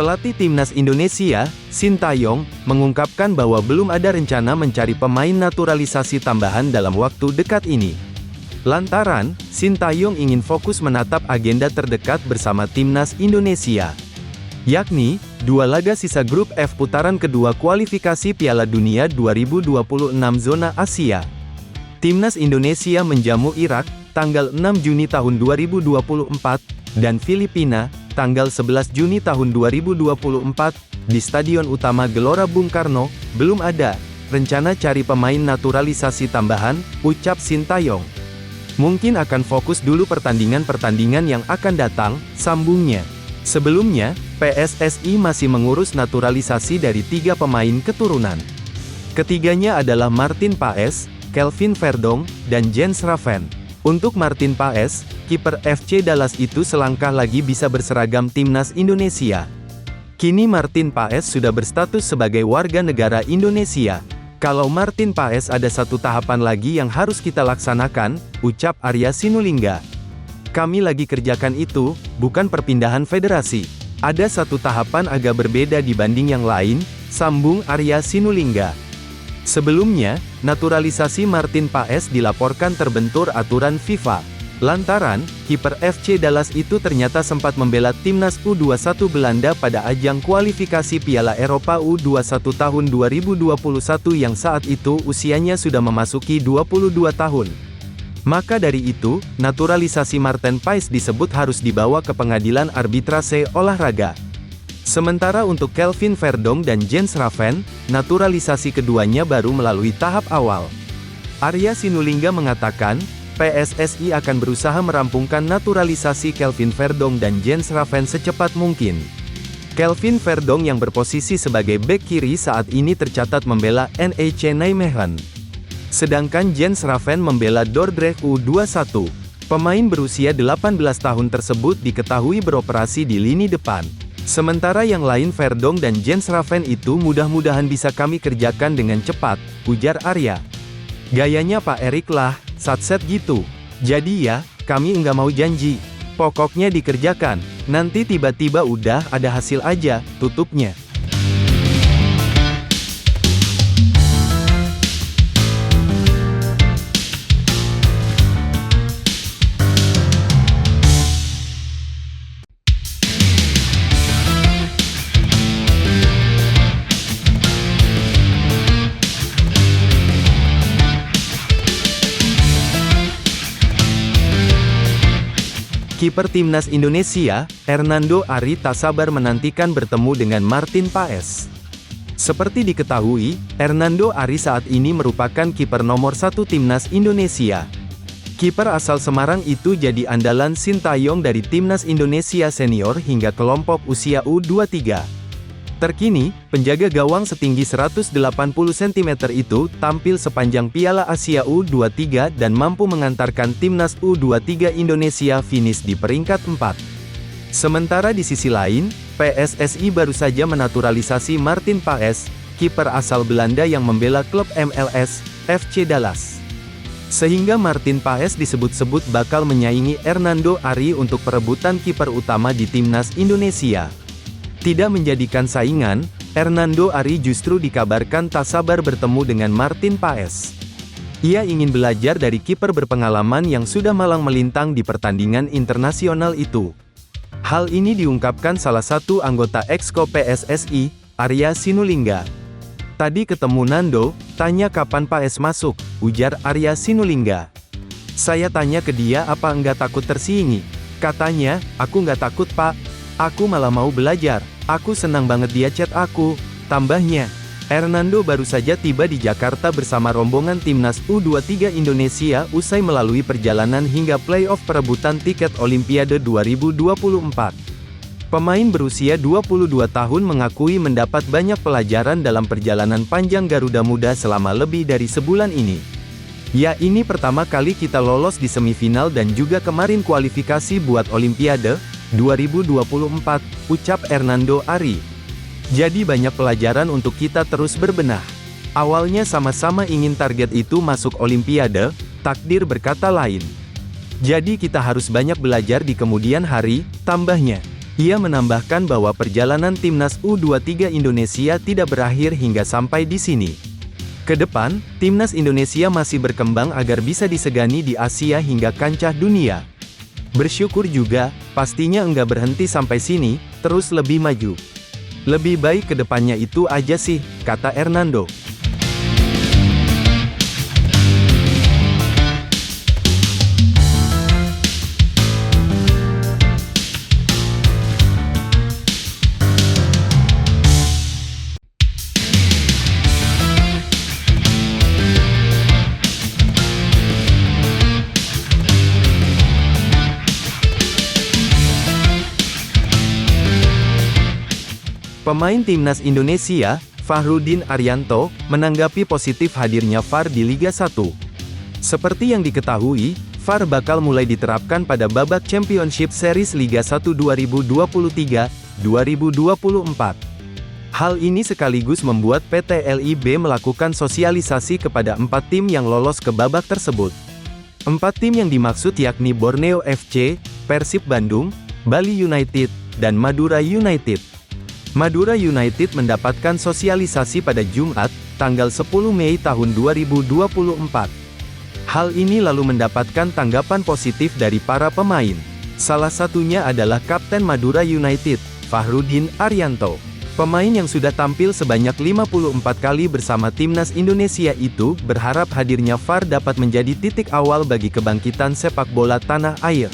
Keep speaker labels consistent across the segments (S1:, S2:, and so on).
S1: Pelatih Timnas Indonesia, Sintayong, mengungkapkan bahwa belum ada rencana mencari pemain naturalisasi tambahan dalam waktu dekat ini. Lantaran, Sintayong ingin fokus menatap agenda terdekat bersama Timnas Indonesia, yakni 2 laga sisa grup F putaran kedua kualifikasi Piala Dunia 2026 zona Asia. Timnas Indonesia menjamu Irak, tanggal 6 Juni tahun 2024, dan Filipina, tanggal 11 Juni tahun 2024, di Stadion Utama Gelora Bung Karno. Belum ada rencana cari pemain naturalisasi tambahan, ucap Sintayong. Mungkin akan fokus dulu pertandingan-pertandingan yang akan datang, sambungnya. Sebelumnya, PSSI masih mengurus naturalisasi dari 3 pemain keturunan. Ketiganya adalah Martin Paes, Kelvin Verdong, dan Jens Raven. Untuk Martin Paes, kiper FC Dallas itu selangkah lagi bisa berseragam Timnas Indonesia. Kini Martin Paes sudah berstatus sebagai warga negara Indonesia. Kalau Martin Paes ada satu tahapan lagi yang harus kita laksanakan, ucap Arya Sinulinga. Kami lagi kerjakan itu, bukan perpindahan federasi. Ada satu tahapan agak berbeda dibanding yang lain, sambung Arya Sinulinga. Sebelumnya, naturalisasi Martin Paes dilaporkan terbentur aturan FIFA. Lantaran, kiper FC Dallas itu ternyata sempat membela Timnas U21 Belanda pada ajang kualifikasi Piala Eropa U21 tahun 2021 yang saat itu usianya sudah memasuki 22 tahun. Maka dari itu, naturalisasi Martin Paes disebut harus dibawa ke pengadilan arbitrase olahraga. Sementara untuk Kelvin Verdong dan Jens Raven, naturalisasi keduanya baru melalui tahap awal. Arya Sinulinga mengatakan, PSSI akan berusaha merampungkan naturalisasi Kelvin Verdong dan Jens Raven secepat mungkin. Kelvin Verdong yang berposisi sebagai bek kiri saat ini tercatat membela NEC Nijmegen. Sedangkan Jens Raven membela Dordrecht U21. Pemain berusia 18 tahun tersebut diketahui beroperasi di lini depan. Sementara yang lain Verdong dan Jens Raven itu mudah-mudahan bisa kami kerjakan dengan cepat, ujar Arya. Gayanya Pak Erik lah, satset gitu. Jadi ya, kami enggak mau janji. Pokoknya dikerjakan, nanti tiba-tiba udah ada hasil aja, tutupnya. Kiper Timnas Indonesia, Hernando Ari tak sabar menantikan bertemu dengan Martin Paes. Seperti diketahui, Hernando Ari saat ini merupakan kiper nomor 1 Timnas Indonesia. Kiper asal Semarang itu jadi andalan Sintayong dari Timnas Indonesia senior hingga kelompok usia U23. Terkini, penjaga gawang setinggi 180 cm itu tampil sepanjang Piala Asia U23 dan mampu mengantarkan Timnas U23 Indonesia finish di peringkat 4. Sementara di sisi lain, PSSI baru saja menaturalisasi Martin Paes, kiper asal Belanda yang membela klub MLS, FC Dallas. Sehingga Martin Paes disebut-sebut bakal menyaingi Hernando Ari untuk perebutan kiper utama di Timnas Indonesia. Tidak menjadikan saingan, Hernando Ari justru dikabarkan tak sabar bertemu dengan Martin Paes. Ia ingin belajar dari kiper berpengalaman yang sudah malang melintang di pertandingan internasional itu. Hal ini diungkapkan salah satu anggota Exco PSSI, Arya Sinulinga. Tadi ketemu Nando, tanya kapan Paes masuk, ujar Arya Sinulinga. Saya tanya ke dia apa enggak takut tersingi. Katanya, aku enggak takut Pak. Aku malah mau belajar, aku senang banget dia chat aku, tambahnya. Hernando baru saja tiba di Jakarta bersama rombongan Timnas U23 Indonesia usai melalui perjalanan hingga playoff perebutan tiket Olimpiade 2024. Pemain berusia 22 tahun mengakui mendapat banyak pelajaran dalam perjalanan panjang Garuda Muda selama lebih dari sebulan ini. Ya ini pertama kali kita lolos di semifinal dan juga kemarin kualifikasi buat Olimpiade 2024, ucap Hernando Ari. Jadi banyak pelajaran untuk kita terus berbenah. Awalnya sama-sama ingin target itu masuk Olimpiade, takdir berkata lain. Jadi kita harus banyak belajar di kemudian hari, tambahnya. Ia menambahkan bahwa perjalanan timnas U23 Indonesia tidak berakhir hingga sampai di sini. Ke depan, timnas Indonesia masih berkembang agar bisa disegani di Asia hingga kancah dunia. Bersyukur juga, pastinya enggak berhenti sampai sini, terus lebih maju. Lebih baik ke depannya itu aja sih, kata Hernando. Pemain timnas Indonesia, Fahrudin Arianto, menanggapi positif hadirnya VAR di Liga 1. Seperti yang diketahui, VAR bakal mulai diterapkan pada babak Championship Series Liga 1 2023-2024. Hal ini sekaligus membuat PT LIB melakukan sosialisasi kepada 4 tim yang lolos ke babak tersebut. 4 tim yang dimaksud yakni Borneo FC, Persib Bandung, Bali United, dan Madura United. Madura United mendapatkan sosialisasi pada Jumat, tanggal 10 Mei tahun 2024. Hal ini lalu mendapatkan tanggapan positif dari para pemain. Salah satunya adalah Kapten Madura United, Fahrudin Arianto. Pemain yang sudah tampil sebanyak 54 kali bersama timnas Indonesia itu berharap hadirnya VAR dapat menjadi titik awal bagi kebangkitan sepak bola tanah air.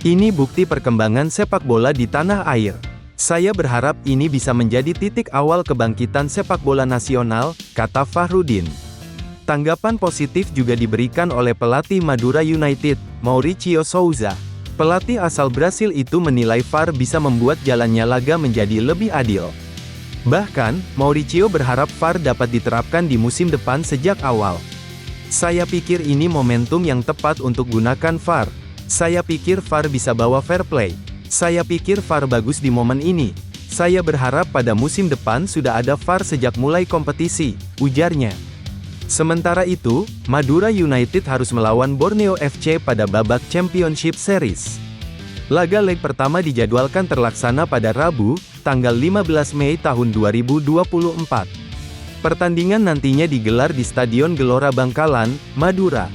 S1: Ini bukti perkembangan sepak bola di tanah air. Saya berharap ini bisa menjadi titik awal kebangkitan sepak bola nasional, kata Fahrudin. Tanggapan positif juga diberikan oleh pelatih Madura United, Mauricio Souza. Pelatih asal Brasil itu menilai VAR bisa membuat jalannya laga menjadi lebih adil. Bahkan, Mauricio berharap VAR dapat diterapkan di musim depan sejak awal. Saya pikir ini momentum yang tepat untuk gunakan VAR. Saya pikir VAR bisa bawa fair play. Saya pikir VAR bagus di momen ini. Saya berharap pada musim depan sudah ada VAR sejak mulai kompetisi, ujarnya. Sementara itu, Madura United harus melawan Borneo FC pada babak Championship Series. Laga leg pertama dijadwalkan terlaksana pada Rabu, tanggal 15 Mei tahun 2024. Pertandingan nantinya digelar di Stadion Gelora Bangkalan, Madura.